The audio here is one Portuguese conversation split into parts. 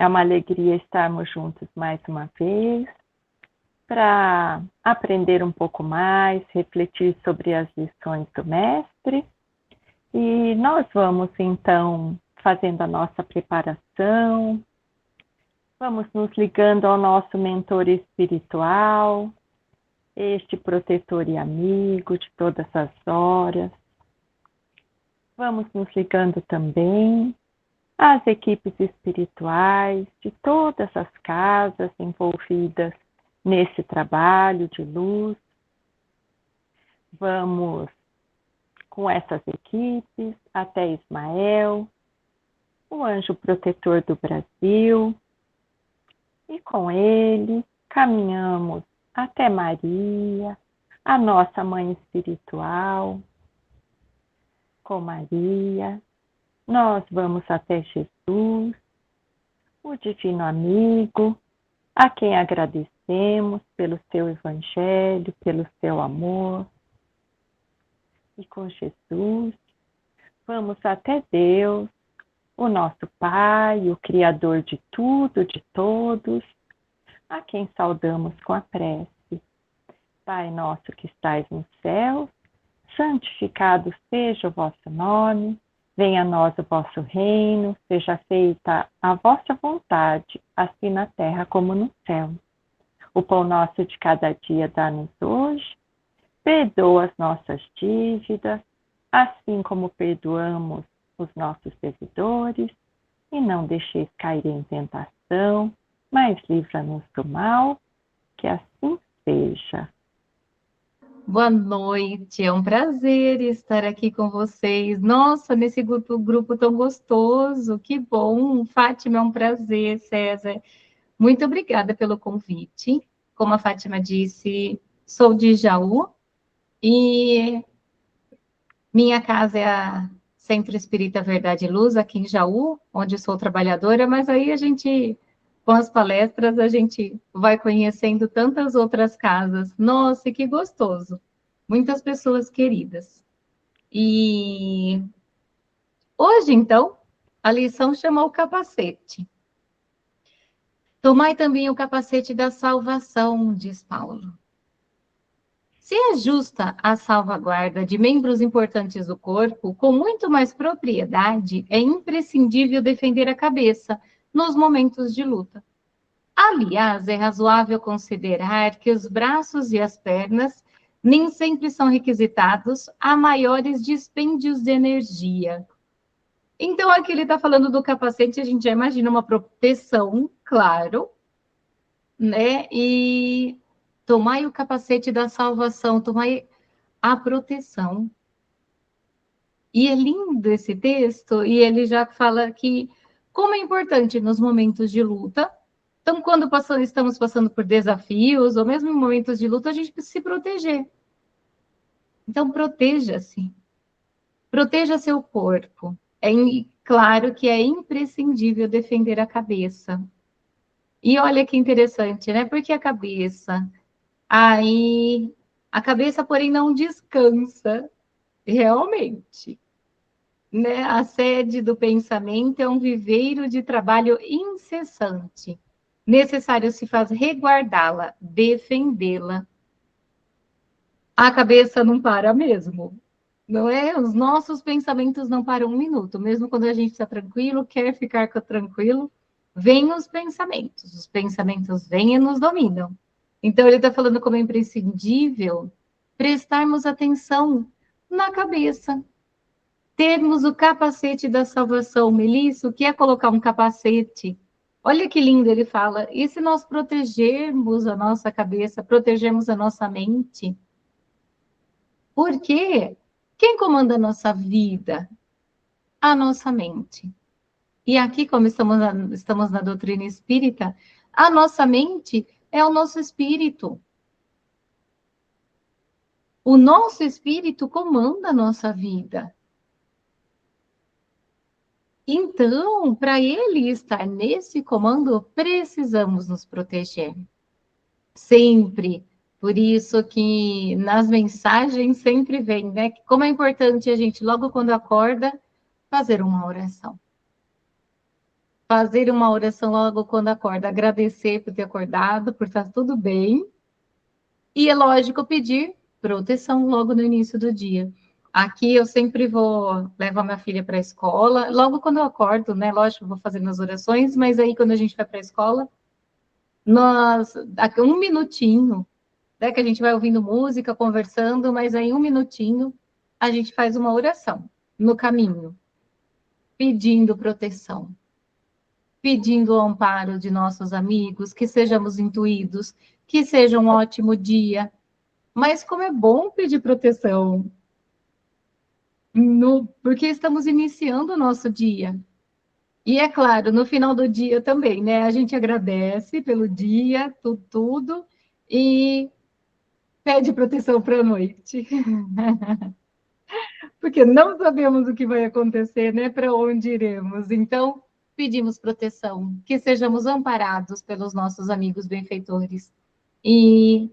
É uma alegria estarmos juntos mais uma vez para aprender um pouco mais, refletir sobre as lições do Mestre. E nós vamos, então, fazendo a nossa preparação, vamos nos ligando ao nosso mentor espiritual, este protetor e amigo de todas as horas. Vamos nos ligando também às equipes espirituais de todas as casas envolvidas nesse trabalho de luz. Vamos com essas equipes até Ismael, o anjo protetor do Brasil, e com ele caminhamos até Maria, a nossa mãe espiritual. Com Maria, nós vamos até Jesus, o divino amigo, a quem agradecemos pelo seu evangelho, pelo seu amor. E com Jesus, vamos até Deus, o nosso Pai, o Criador de tudo, de todos, a quem saudamos com a prece. Pai nosso que estais no céu, santificado seja o vosso nome, venha a nós o vosso reino, seja feita a vossa vontade, assim na terra como no céu. O pão nosso de cada dia dá-nos hoje, perdoa as nossas dívidas, assim como perdoamos os nossos devedores, e não deixeis cair em tentação, mas livra-nos do mal, que assim seja. Boa noite, é um prazer estar aqui com vocês. Nossa, nesse grupo tão gostoso, que bom. Fátima, é um prazer, César. Muito obrigada pelo convite. Como a Fátima disse, sou de Jaú e minha casa é a Centro Espírita Verdade e Luz, aqui em Jaú, onde sou trabalhadora, mas aí com as palestras, a gente vai conhecendo tantas outras casas. Nossa, que gostoso! Muitas pessoas queridas. E hoje, então, a lição chama o capacete. Tomai também o capacete da salvação, diz Paulo. Se é justa a salvaguarda de membros importantes do corpo, com muito mais propriedade, é imprescindível defender a cabeça nos momentos de luta. Aliás, é razoável considerar que os braços e as pernas nem sempre são requisitados a maiores dispêndios de energia. Então, aqui ele está falando do capacete, a gente já imagina uma proteção, claro, né? E tomai o capacete da salvação, tomai a proteção. E é lindo esse texto, e ele já fala que como é importante nos momentos de luta. Então, quando estamos passando por desafios, ou mesmo em momentos de luta, a gente precisa se proteger. Então, proteja-se. Proteja seu corpo. Claro que é imprescindível defender a cabeça. E olha que interessante, né? Porque a cabeça... Aí, a cabeça, porém, não descansa, realmente. Né? A sede do pensamento é um viveiro de trabalho incessante. Necessário se faz reguardá-la, defendê-la. A cabeça não para mesmo, não é? Os nossos pensamentos não param um minuto, mesmo quando a gente está tranquilo, quer ficar tranquilo, vêm os pensamentos vêm e nos dominam. Então, ele está falando como é imprescindível prestarmos atenção na cabeça, termos o capacete da salvação. Melissa, o que é colocar um capacete? Olha que lindo, ele fala, e se nós protegermos a nossa cabeça, protegermos a nossa mente? Por quê? Quem comanda a nossa vida? A nossa mente. E aqui, como estamos na doutrina espírita, a nossa mente é o nosso espírito. O nosso espírito comanda a nossa vida. Então, para ele estar nesse comando, precisamos nos proteger. Sempre. Por isso que nas mensagens sempre vem, né? Como é importante a gente, logo quando acorda, fazer uma oração. fazer uma oração logo quando acorda, agradecer por ter acordado, por estar tudo bem. E é lógico pedir proteção logo no início do dia. Aqui eu sempre vou levar minha filha para a escola, logo quando eu acordo, né? Lógico, eu vou fazendo as orações, mas aí quando a gente vai para a escola, nós, um minutinho, né, que a gente vai ouvindo música, conversando, mas aí um minutinho a gente faz uma oração no caminho, pedindo proteção, pedindo o amparo de nossos amigos, que sejamos intuídos, que seja um ótimo dia. Mas como é bom pedir proteção, porque estamos iniciando o nosso dia. E é claro, no final do dia também, né? A gente agradece pelo dia, tudo, e pede proteção para a noite. Porque não sabemos o que vai acontecer, né? Para onde iremos. Então, pedimos proteção, que sejamos amparados pelos nossos amigos benfeitores e,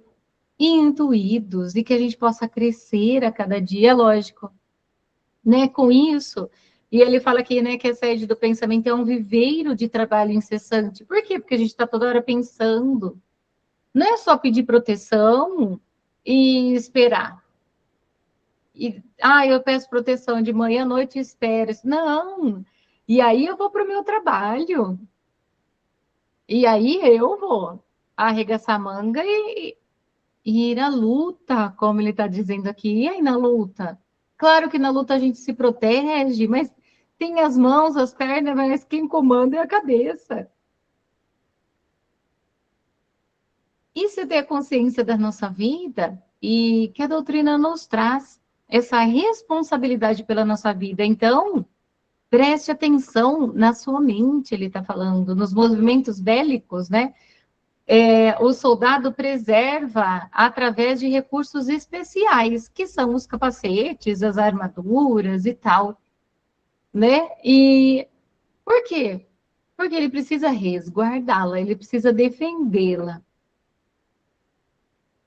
e intuídos, e que a gente possa crescer a cada dia, lógico, né? Com isso, e ele fala aqui, né, que a sede do pensamento é um viveiro de trabalho incessante. Por quê? Porque a gente está toda hora pensando. Não é só pedir proteção e esperar. Eu peço proteção de manhã à noite e espero. Não. E aí eu vou para o meu trabalho. E aí eu vou arregaçar a manga e ir à luta, como ele está dizendo aqui. E aí na luta? Claro que na luta a gente se protege, mas tem as mãos, as pernas, mas quem comanda é a cabeça. Isso é ter consciência da nossa vida e que a doutrina nos traz essa responsabilidade pela nossa vida. Então, preste atenção na sua mente, ele está falando, nos movimentos bélicos, né? O soldado preserva através de recursos especiais, que são os capacetes, as armaduras e tal, né? E por quê? Porque ele precisa resguardá-la, ele precisa defendê-la.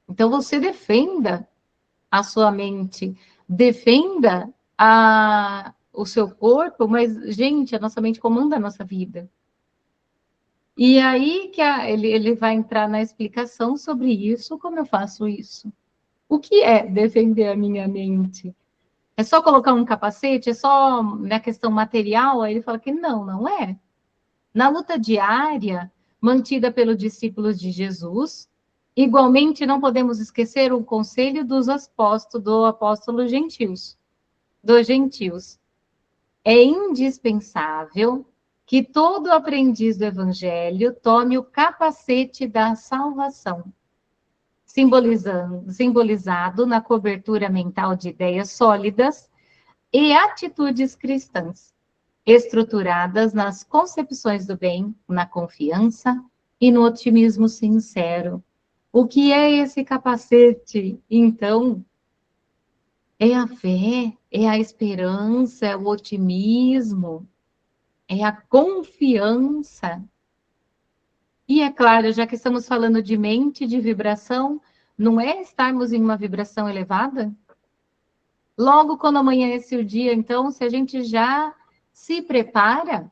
Então, você defenda a sua mente, defenda o seu corpo, mas, gente, a nossa mente comanda a nossa vida. E aí que ele vai entrar na explicação sobre isso, como eu faço isso. O que é defender a minha mente? É só colocar um capacete? É só na questão material? Aí ele fala que não é. Na luta diária, mantida pelos discípulos de Jesus, igualmente não podemos esquecer o conselho do apóstolo dos gentios. É indispensável que todo aprendiz do Evangelho tome o capacete da salvação, simbolizado na cobertura mental de ideias sólidas e atitudes cristãs, estruturadas nas concepções do bem, na confiança e no otimismo sincero. O que é esse capacete? Então, é a fé, é a esperança, é o otimismo, é a confiança. E é claro, já que estamos falando de mente, de vibração, não é estarmos em uma vibração elevada? Logo quando amanhece o dia, então, se a gente já se prepara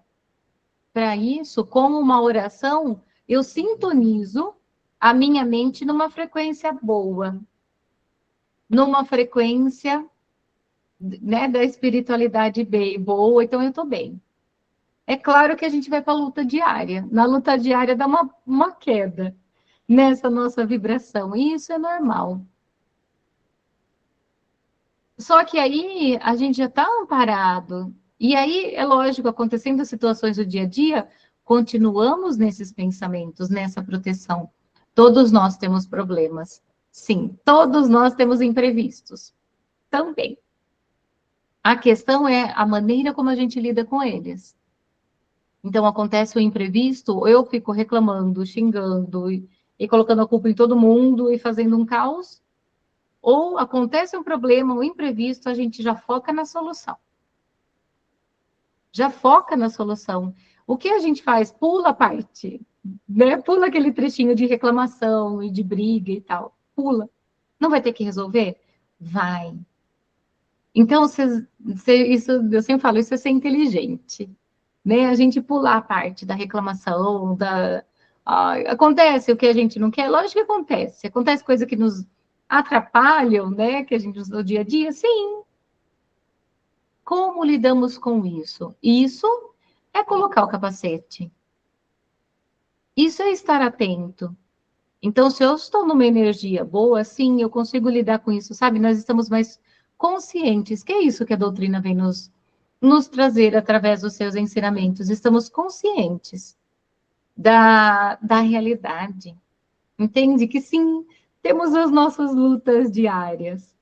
para isso, com uma oração, eu sintonizo a minha mente numa frequência boa, numa frequência, né, da espiritualidade boa, então eu estou bem. É claro que a gente vai para a luta diária. Na luta diária dá uma queda nessa nossa vibração, e isso é normal. Só que aí a gente já está amparado. E aí, é lógico, acontecendo situações do dia a dia, continuamos nesses pensamentos, nessa proteção. Todos nós temos problemas. Sim, todos nós temos imprevistos. Também. A questão é a maneira como a gente lida com eles. Então, acontece o imprevisto, eu fico reclamando, xingando e colocando a culpa em todo mundo e fazendo um caos, ou acontece um problema, um imprevisto, a gente já foca na solução. Já foca na solução. O que a gente faz? Pula a parte, né? Pula aquele trechinho de reclamação e de briga e tal. Pula. Não vai ter que resolver? Vai. Então, isso eu sempre falo, isso é ser inteligente. né? A gente pular a parte da reclamação, acontece o que a gente não quer, lógico que acontece. Acontece coisa que nos atrapalham, né? Que a gente usa no dia a dia, sim. Como lidamos com isso? Isso é colocar o capacete. Isso é estar atento. Então, se eu estou numa energia boa, sim, eu consigo lidar com isso, sabe? Nós estamos mais conscientes, que é isso que a doutrina vem nos trazer através dos seus ensinamentos. Estamos conscientes da realidade. Entende? Que sim, temos as nossas lutas diárias.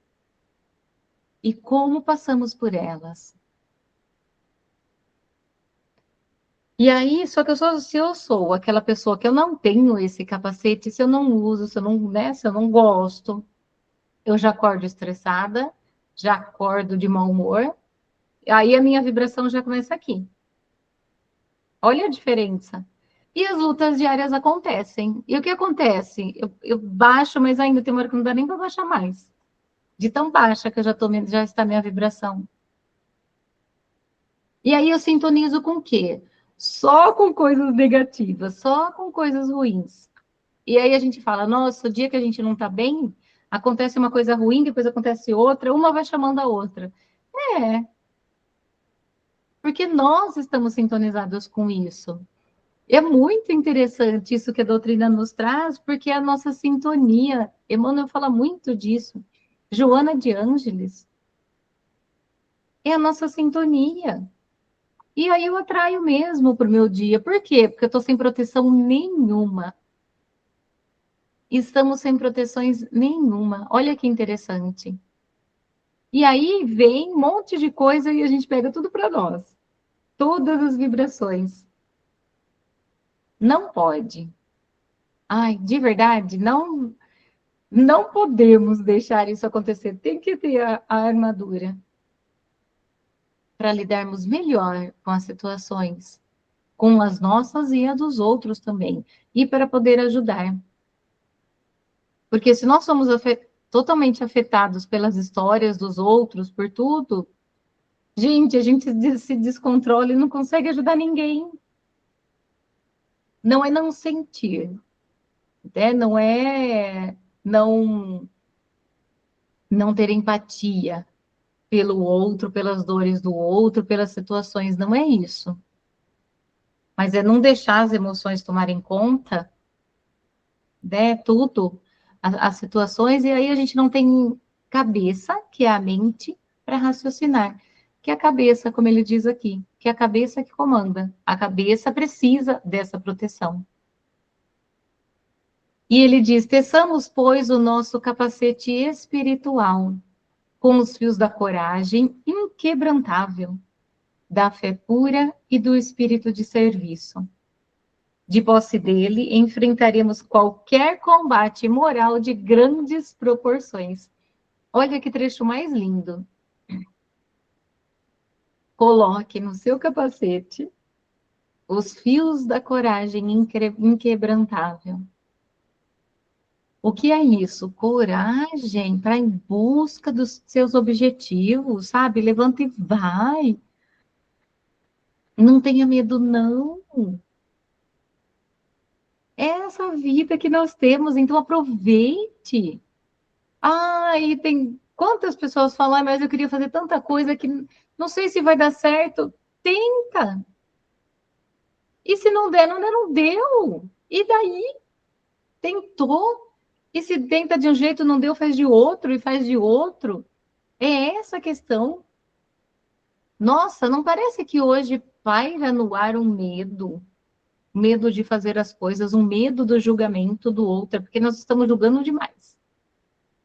E como passamos por elas. E aí, só que se eu sou aquela pessoa que eu não tenho esse capacete, se eu não uso, se eu não, né, se eu não gosto, eu já acordo estressada, já acordo de mau humor, aí a minha vibração já começa aqui. Olha a diferença. E as lutas diárias acontecem. E o que acontece? Eu baixo, mas ainda tem uma hora que não dá nem para baixar mais. De tão baixa que eu já está a minha vibração. E aí eu sintonizo com o quê? Só com coisas negativas, só com coisas ruins. E aí a gente fala, nossa, o dia que a gente não está bem, acontece uma coisa ruim, depois acontece outra, uma vai chamando a outra. É, porque nós estamos sintonizados com isso. É muito interessante isso que a doutrina nos traz, porque é a nossa sintonia. Emmanuel fala muito disso. Joana de Ângeles é a nossa sintonia. E aí eu atraio mesmo para o meu dia. Por quê? Porque eu estou sem proteção nenhuma. Estamos sem proteções nenhuma. Olha que interessante. E aí vem um monte de coisa e a gente pega tudo para nós. Todas as vibrações. Não pode. Ai, de verdade, não podemos deixar isso acontecer. Tem que ter a armadura para lidarmos melhor com as situações, com as nossas e a dos outros também, e para poder ajudar. Porque se nós somos totalmente afetados pelas histórias dos outros, por tudo, gente, a gente se descontrola e não consegue ajudar ninguém. Não é não sentir, né? Não é não não ter empatia pelo outro, pelas dores do outro, pelas situações, não é isso. Mas é não deixar as emoções tomarem conta, né, tudo, as situações, e aí a gente não tem cabeça, que é a mente, para raciocinar. Que é a cabeça, como ele diz aqui, que é a cabeça que comanda. A cabeça precisa dessa proteção. E ele diz: teçamos, pois, o nosso capacete espiritual, com os fios da coragem inquebrantável, da fé pura e do espírito de serviço. De posse dele, enfrentaremos qualquer combate moral de grandes proporções. Olha que trecho mais lindo. Coloque no seu capacete os fios da coragem inquebrantável. O que é isso? Coragem para ir em busca dos seus objetivos, sabe? Levanta e vai. Não tenha medo, não. É essa vida que nós temos, então aproveite. Ah, e tem quantas pessoas falam, "Ah, mas eu queria fazer tanta coisa que não sei se vai dar certo." Tenta. E se não der, não der, não deu. E daí? Tentou. E se tenta de um jeito, não deu, faz de outro e faz de outro. É essa a questão. Nossa, não parece que hoje paira no ar um medo? Medo de fazer as coisas, um medo do julgamento do outro, porque nós estamos julgando demais.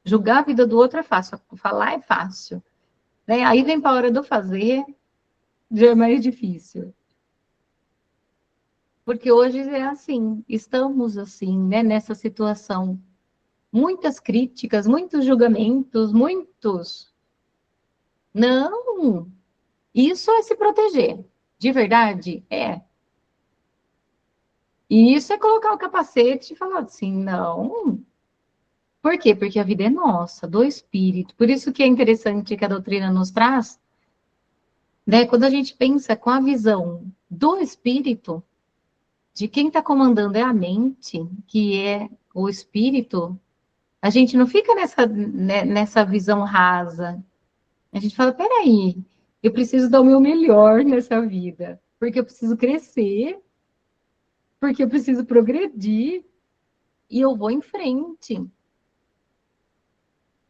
Julgar a vida do outro é fácil, falar é fácil, né? Aí vem para a hora do fazer, já é mais difícil. Porque hoje é assim, estamos assim, né, nessa situação. Muitas críticas, muitos julgamentos, muitos. Não, isso é se proteger. De verdade, é. E isso é colocar o capacete e falar assim, não. Por quê? Porque a vida é nossa, do espírito. Por isso que é interessante que a doutrina nos traz, né? Quando a gente pensa com a visão do espírito, de quem está comandando é a mente, que é o espírito, a gente não fica nessa visão rasa. A gente fala, peraí, eu preciso dar o meu melhor nessa vida, porque eu preciso crescer, porque eu preciso progredir, e eu vou em frente,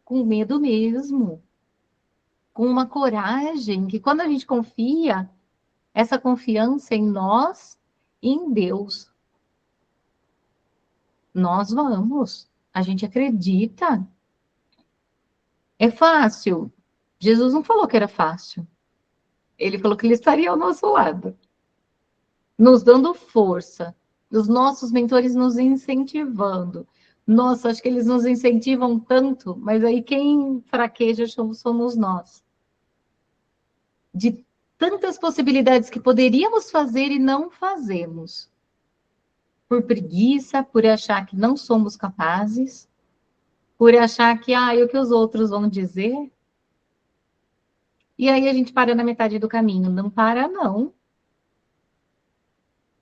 com medo mesmo, com uma coragem, que quando a gente confia, essa confiança em nós e em Deus, nós vamos, a gente acredita. É fácil? Jesus não falou que era fácil. Ele falou que ele estaria ao nosso lado, nos dando força, os nossos mentores nos incentivando. Nossa, acho que eles nos incentivam tanto, mas aí quem fraqueja somos nós. De tantas possibilidades que poderíamos fazer e não fazemos. Por preguiça, por achar que não somos capazes, por achar que, o que os outros vão dizer. E aí a gente para na metade do caminho. Não para, não.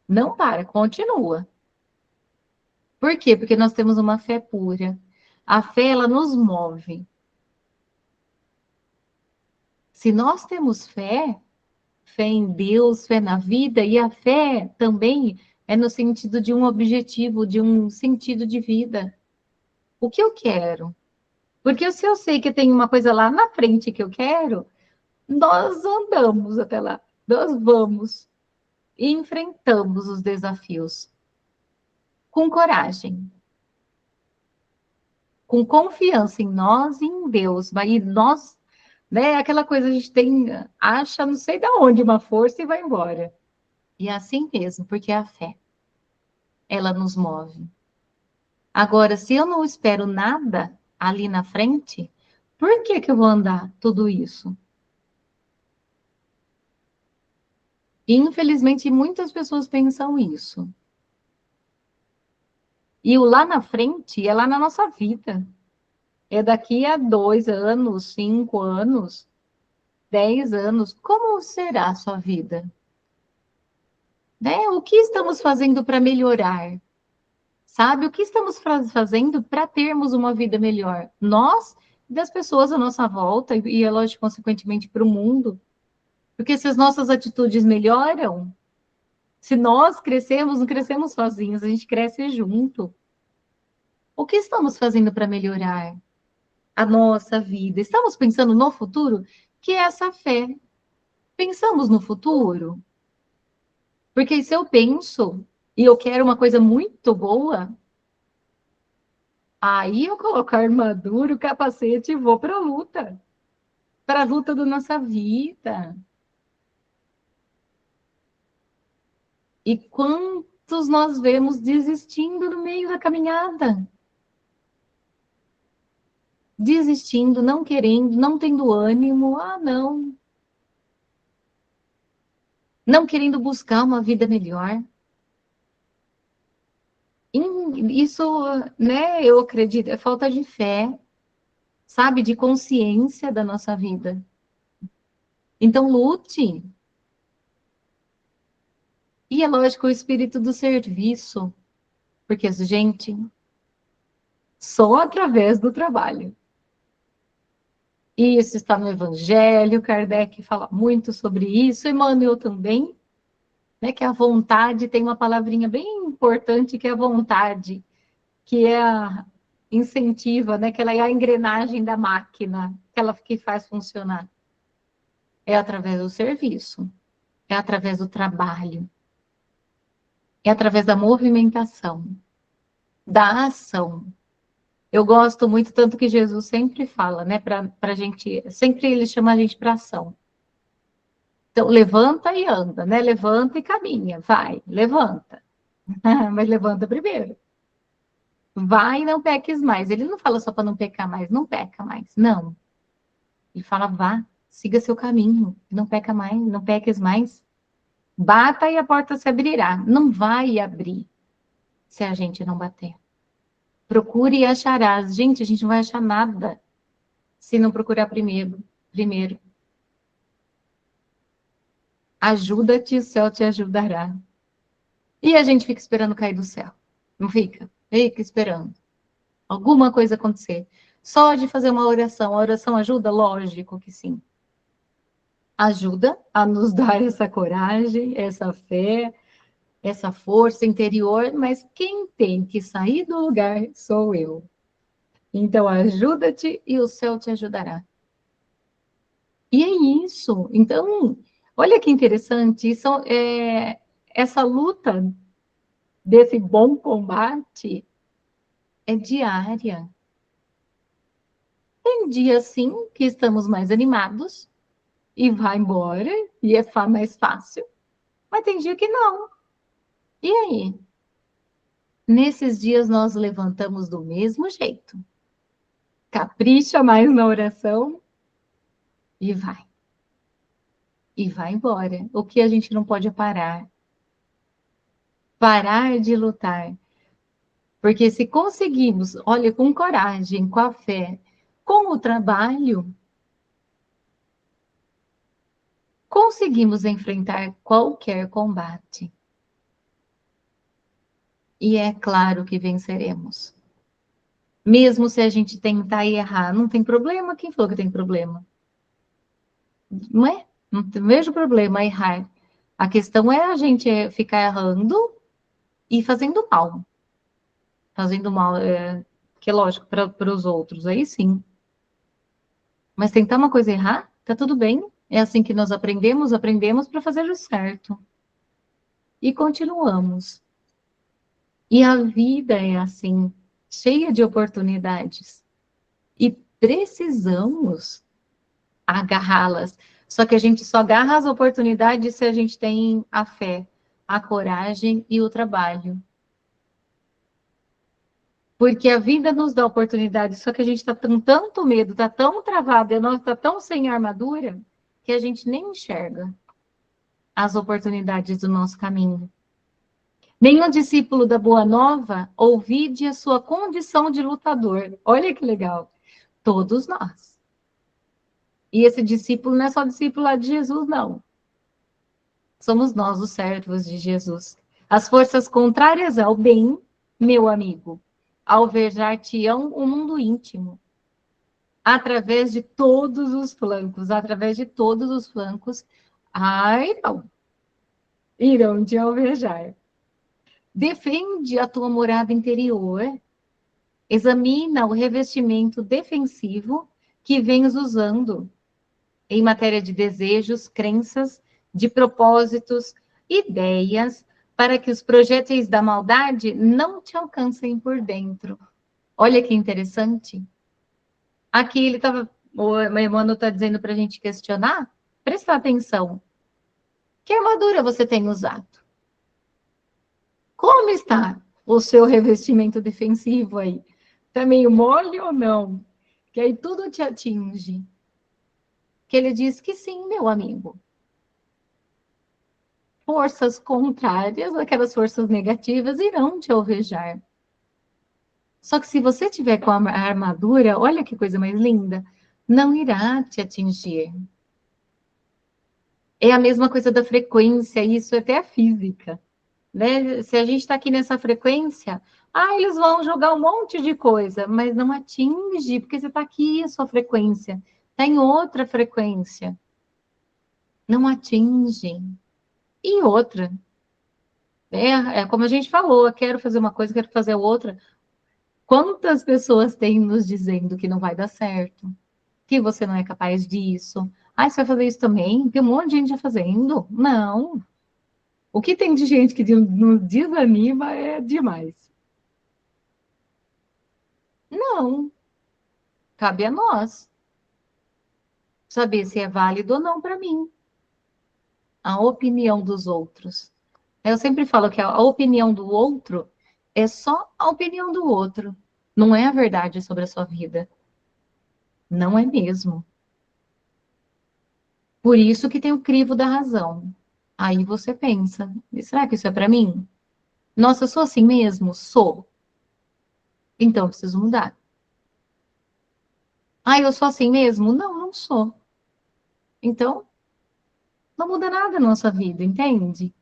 Não para, continua. Por quê? Porque nós temos uma fé pura. A fé, ela nos move. Se nós temos fé, fé em Deus, fé na vida, e a fé também é no sentido de um objetivo, de um sentido de vida. O que eu quero? Porque se eu sei que tem uma coisa lá na frente que eu quero, nós andamos até lá. Nós vamos e enfrentamos os desafios com coragem, com confiança em nós e em Deus. Mas nós, né, aquela coisa a gente tem, acha não sei de onde uma força e vai embora. E é assim mesmo, porque a fé, ela nos move. Agora, se eu não espero nada ali na frente, por que que eu vou andar tudo isso? E, infelizmente, muitas pessoas pensam isso. E o lá na frente é lá na nossa vida. É daqui a 2 anos, 5 anos, 10 anos. Como será a sua vida? Né? O que estamos fazendo para melhorar? Sabe? O que estamos fazendo para termos uma vida melhor? Nós e das pessoas à nossa volta, e é lógico, consequentemente, para o mundo. Porque se as nossas atitudes melhoram, se nós crescemos, não crescemos sozinhos, a gente cresce junto. O que estamos fazendo para melhorar a nossa vida? Estamos pensando no futuro? Que é essa fé. Pensamos no futuro? Porque se eu penso e eu quero uma coisa muito boa, aí eu coloco a armadura, o capacete e vou para a luta da nossa vida. E quantos nós vemos desistindo no meio da caminhada? Desistindo, não querendo, não tendo ânimo, não. Não querendo buscar uma vida melhor. Isso, né, eu acredito, é falta de fé, sabe, de consciência da nossa vida. Então, lute. E é lógico, o espírito do serviço, porque, gente, só através do trabalho. Isso está no Evangelho, Kardec fala muito sobre isso, Emmanuel também, né, que a vontade tem uma palavrinha bem importante, que é a vontade, que é a incentiva, né, que ela é a engrenagem da máquina, que faz funcionar. É através do serviço, é através do trabalho, é através da movimentação, da ação. Eu gosto muito, tanto que Jesus sempre fala, né, para a gente, sempre ele chama a gente para ação. Então, levanta e anda, né? Levanta e caminha, vai, levanta. Mas levanta primeiro. Vai e não peques mais. Ele não fala só para não pecar mais, não peca mais. Não. Ele fala, vá, siga seu caminho, não peca mais, não peques mais. Bata e a porta se abrirá. Não vai abrir se a gente não bater. Procure e acharás. Gente, a gente não vai achar nada se não procurar primeiro. Ajuda-te, o céu te ajudará. E a gente fica esperando cair do céu. Não fica? Fica esperando alguma coisa acontecer. Só de fazer uma oração. A oração ajuda? Lógico que sim. Ajuda a nos dar essa coragem, essa fé, essa força interior, mas quem tem que sair do lugar sou eu. Então, ajuda-te e o céu te ajudará. E é isso. Então, olha que interessante, essa luta desse bom combate é diária. Tem dia, sim, que estamos mais animados e vai embora, e é mais fácil, mas tem dia que não. E aí? Nesses dias nós levantamos do mesmo jeito. Capricha mais na oração e vai. E vai embora. O que a gente não pode é parar. Parar de lutar. Porque se conseguimos, olha, com coragem, com a fé, com o trabalho, conseguimos enfrentar qualquer combate. E é claro que venceremos. Mesmo se a gente tentar e errar, não tem problema. Quem falou que tem problema? Não é? Não vejo problema errar. A questão é a gente ficar errando e fazendo mal. Fazendo mal, que é lógico, para os outros, aí sim. Mas tentar uma coisa e errar, tá tudo bem. É assim que nós aprendemos para fazer o certo. E continuamos. E a vida é assim, cheia de oportunidades. E precisamos agarrá-las. Só que a gente só agarra as oportunidades se a gente tem a fé, a coragem e o trabalho. Porque a vida nos dá oportunidade, só que a gente está com tanto medo, está tão travado, e nós está tão sem armadura, que a gente nem enxerga as oportunidades do nosso caminho. Nenhum discípulo da Boa Nova ouvide a sua condição de lutador. Olha que legal. Todos nós. E esse discípulo não é só discípulo lá de Jesus, não. Somos nós os servos de Jesus. As forças contrárias ao bem, meu amigo, alvejar-te-ão o mundo íntimo. Através de todos os flancos, através de todos os flancos. Ai, não. Irão te alvejar. Defende a tua morada interior. Examina o revestimento defensivo que vens usando em matéria de desejos, crenças, de propósitos, ideias, para que os projéteis da maldade não te alcancem por dentro. Olha que interessante. Aqui ele estava, o Emmanuel está dizendo para a gente questionar, prestar atenção. Que armadura você tem usado? Como está o seu revestimento defensivo aí? Está meio mole ou não? Que aí tudo te atinge. Que ele diz que sim, meu amigo. Forças contrárias, aquelas forças negativas, irão te alvejar. Só que se você tiver com a armadura, olha que coisa mais linda, não irá te atingir. É a mesma coisa da frequência, isso é até a física, né? Se a gente está aqui nessa frequência, eles vão jogar um monte de coisa, mas não atinge, porque você está aqui, a sua frequência, está em outra frequência. Não atinge. E outra, é como a gente falou, eu quero fazer uma coisa, quero fazer outra. Quantas pessoas têm nos dizendo que não vai dar certo, que você não é capaz disso? Você vai fazer isso também? Tem um monte de gente já fazendo. Não. O que tem de gente que nos desanima é demais. Não. Cabe a nós saber se é válido ou não para mim. A opinião dos outros. Eu sempre falo que a opinião do outro é só a opinião do outro. Não é a verdade sobre a sua vida. Não é mesmo. Por isso que tem o crivo da razão. Aí você pensa, será que isso é para mim? Nossa, eu sou assim mesmo? Sou. Então eu preciso mudar. Eu sou assim mesmo? Não, não sou. Então, não muda nada na nossa vida, entende?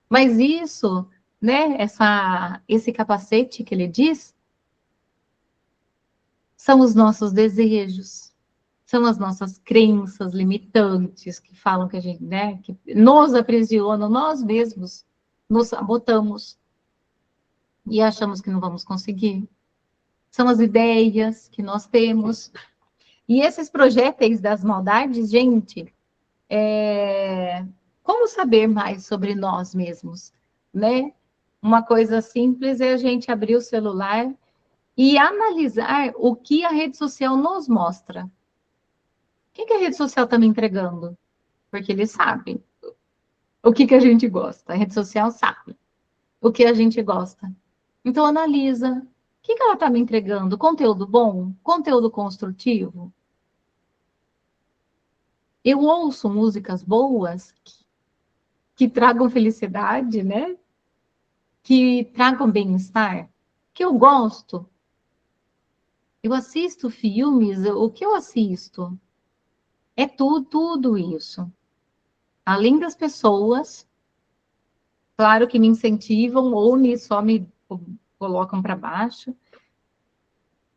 Mas isso, né, esse capacete que ele diz, são os nossos desejos, são as nossas crenças limitantes que falam que a gente, né, que nos aprisionam, nós mesmos nos sabotamos e achamos que não vamos conseguir. São as ideias que nós temos. E esses projéteis das maldades, gente, como saber mais sobre nós mesmos, né? Uma coisa simples é a gente abrir o celular e analisar o que a rede social nos mostra. O que a rede social está me entregando? Porque eles sabem o que a gente gosta. A rede social sabe o que a gente gosta. Então, analisa. O que ela está me entregando? Conteúdo bom? Conteúdo construtivo? Eu ouço músicas boas que tragam felicidade, né? Que tragam bem-estar, que eu gosto. Eu assisto filmes, o que eu assisto? É tudo isso. Além das pessoas, claro que me incentivam ou só me colocam para baixo,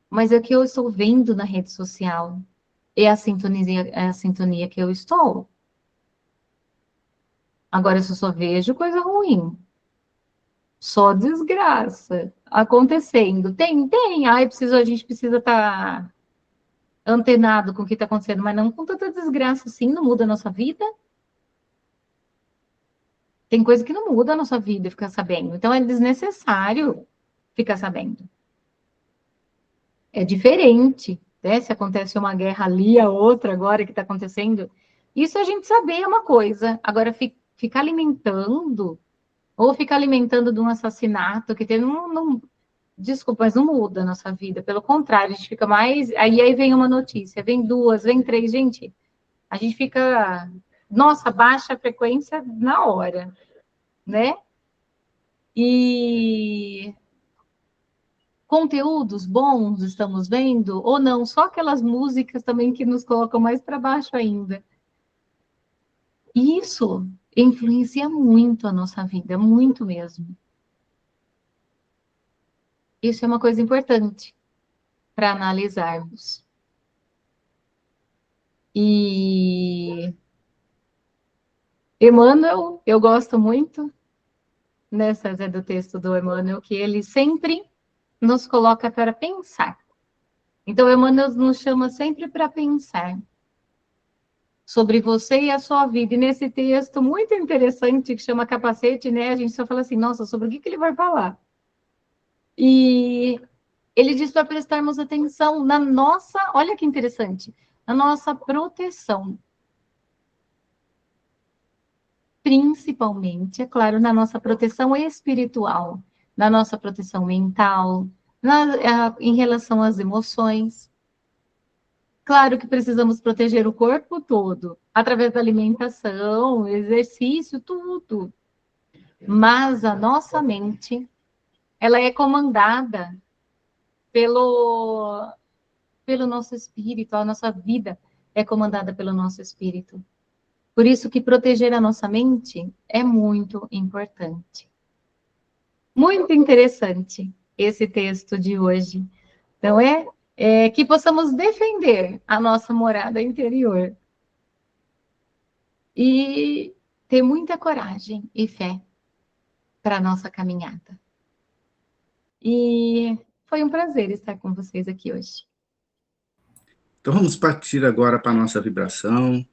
mas é o que eu estou vendo na rede social. É a sintonia que eu estou. Agora, eu só vejo coisa ruim. Só desgraça acontecendo. Tem. Ai, a gente precisa estar antenado com o que está acontecendo, mas não com tanta desgraça assim, não muda a nossa vida. Tem coisa que não muda a nossa vida ficar sabendo. Então, é desnecessário ficar sabendo. É diferente, né? Se acontece uma guerra ali, a outra agora que está acontecendo. Isso a gente saber é uma coisa. Agora, ficar alimentando, ou ficar alimentando de um assassinato que teve, desculpa, mas não muda a nossa vida. Pelo contrário, a gente fica mais. Aí vem uma notícia, vem duas, vem três, gente. A gente fica, nossa, baixa a frequência na hora, né? E conteúdos bons estamos vendo ou não? Só aquelas músicas também que nos colocam mais para baixo ainda. Isso influencia muito a nossa vida, muito mesmo. Isso é uma coisa importante para analisarmos. E Emmanuel, eu gosto muito nessa do texto do Emmanuel, que ele sempre nos coloca para pensar. Então, Emmanuel nos chama sempre para pensar sobre você e a sua vida. E nesse texto muito interessante, que chama Capacete, né? A gente só fala assim, nossa, sobre o que ele vai falar? E ele diz para prestarmos atenção na nossa, olha que interessante, na nossa proteção. Principalmente, é claro, na nossa proteção espiritual, na nossa proteção mental, em relação às emoções. Claro que precisamos proteger o corpo todo, através da alimentação, exercício, tudo. Mas a nossa mente, ela é comandada pelo, pelo nosso espírito, a nossa vida é comandada pelo nosso espírito. Por isso que proteger a nossa mente é muito importante. Muito interessante esse texto de hoje. Então, que possamos defender a nossa morada interior e ter muita coragem e fé para a nossa caminhada. E foi um prazer estar com vocês aqui hoje. Então vamos partir agora para a nossa vibração,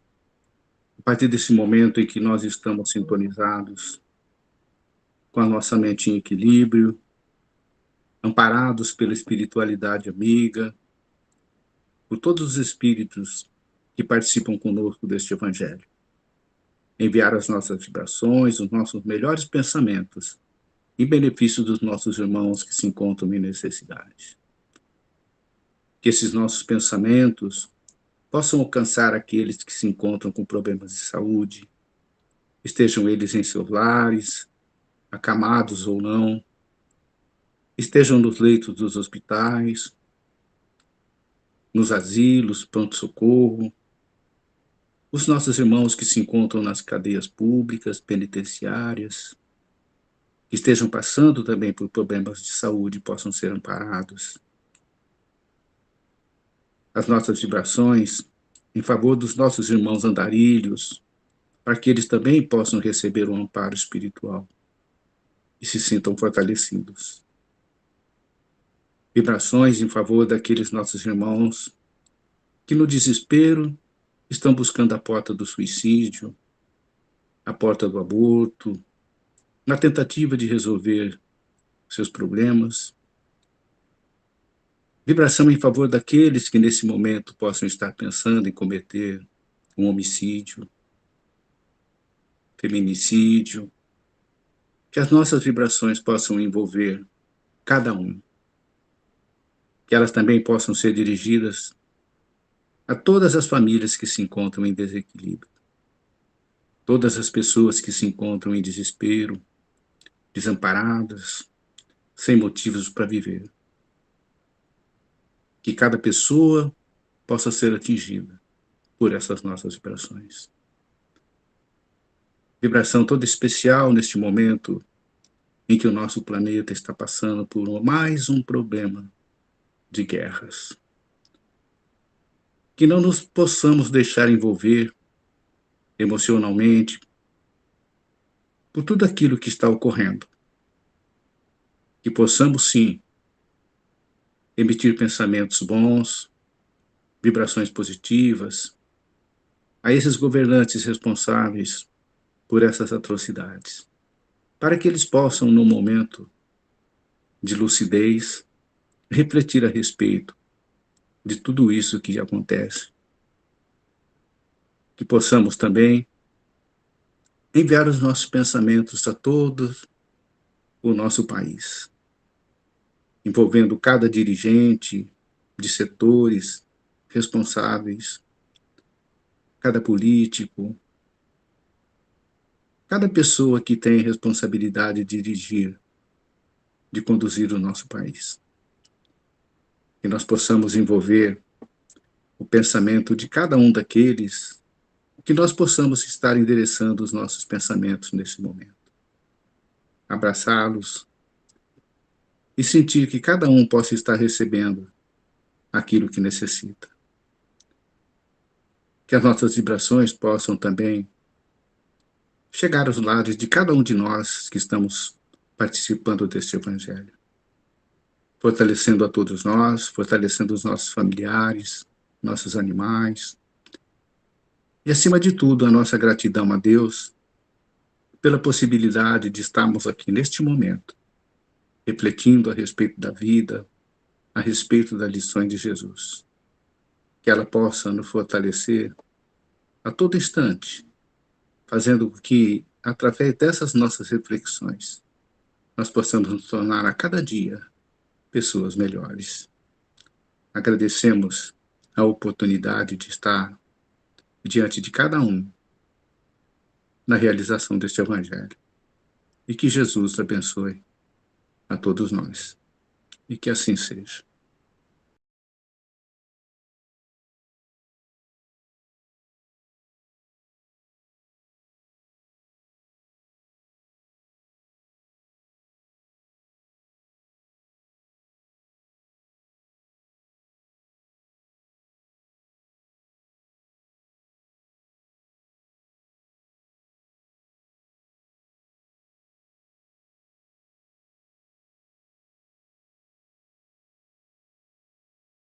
a partir desse momento em que nós estamos sintonizados com a nossa mente em equilíbrio, amparados pela espiritualidade amiga, por todos os espíritos que participam conosco deste evangelho. Enviar as nossas vibrações, os nossos melhores pensamentos, em benefício dos nossos irmãos que se encontram em necessidade. Que esses nossos pensamentos possam alcançar aqueles que se encontram com problemas de saúde, estejam eles em seus lares, acamados ou não, estejam nos leitos dos hospitais, nos asilos, pronto-socorro, os nossos irmãos que se encontram nas cadeias públicas, penitenciárias, que estejam passando também por problemas de saúde, possam ser amparados. As nossas vibrações em favor dos nossos irmãos andarilhos, para que eles também possam receber um amparo espiritual e se sintam fortalecidos. Vibrações em favor daqueles nossos irmãos que no desespero estão buscando a porta do suicídio, a porta do aborto, na tentativa de resolver seus problemas. Vibração em favor daqueles que nesse momento possam estar pensando em cometer um homicídio, feminicídio, que as nossas vibrações possam envolver cada um, que elas também possam ser dirigidas a todas as famílias que se encontram em desequilíbrio, todas as pessoas que se encontram em desespero, desamparadas, sem motivos para viver. Que cada pessoa possa ser atingida por essas nossas vibrações. Vibração toda especial neste momento em que o nosso planeta está passando por mais um problema de guerras. Que não nos possamos deixar envolver emocionalmente por tudo aquilo que está ocorrendo. Que possamos, sim, emitir pensamentos bons, vibrações positivas a esses governantes responsáveis por essas atrocidades, para que eles possam, no momento de lucidez, refletir a respeito de tudo isso que acontece. Que possamos também enviar os nossos pensamentos a todo o nosso país, envolvendo cada dirigente de setores responsáveis, cada político, cada pessoa que tem responsabilidade de dirigir, de conduzir o nosso país. Que nós possamos envolver o pensamento de cada um daqueles, que nós possamos estar endereçando os nossos pensamentos nesse momento. Abraçá-los e sentir que cada um possa estar recebendo aquilo que necessita. Que as nossas vibrações possam também chegar aos lares de cada um de nós que estamos participando deste Evangelho, fortalecendo a todos nós, fortalecendo os nossos familiares, nossos animais, e, acima de tudo, a nossa gratidão a Deus pela possibilidade de estarmos aqui neste momento, refletindo a respeito da vida, a respeito das lições de Jesus. Que ela possa nos fortalecer a todo instante, fazendo com que, através dessas nossas reflexões, nós possamos nos tornar a cada dia pessoas melhores. Agradecemos a oportunidade de estar diante de cada um na realização deste Evangelho. E que Jesus abençoe a todos nós. E que assim seja.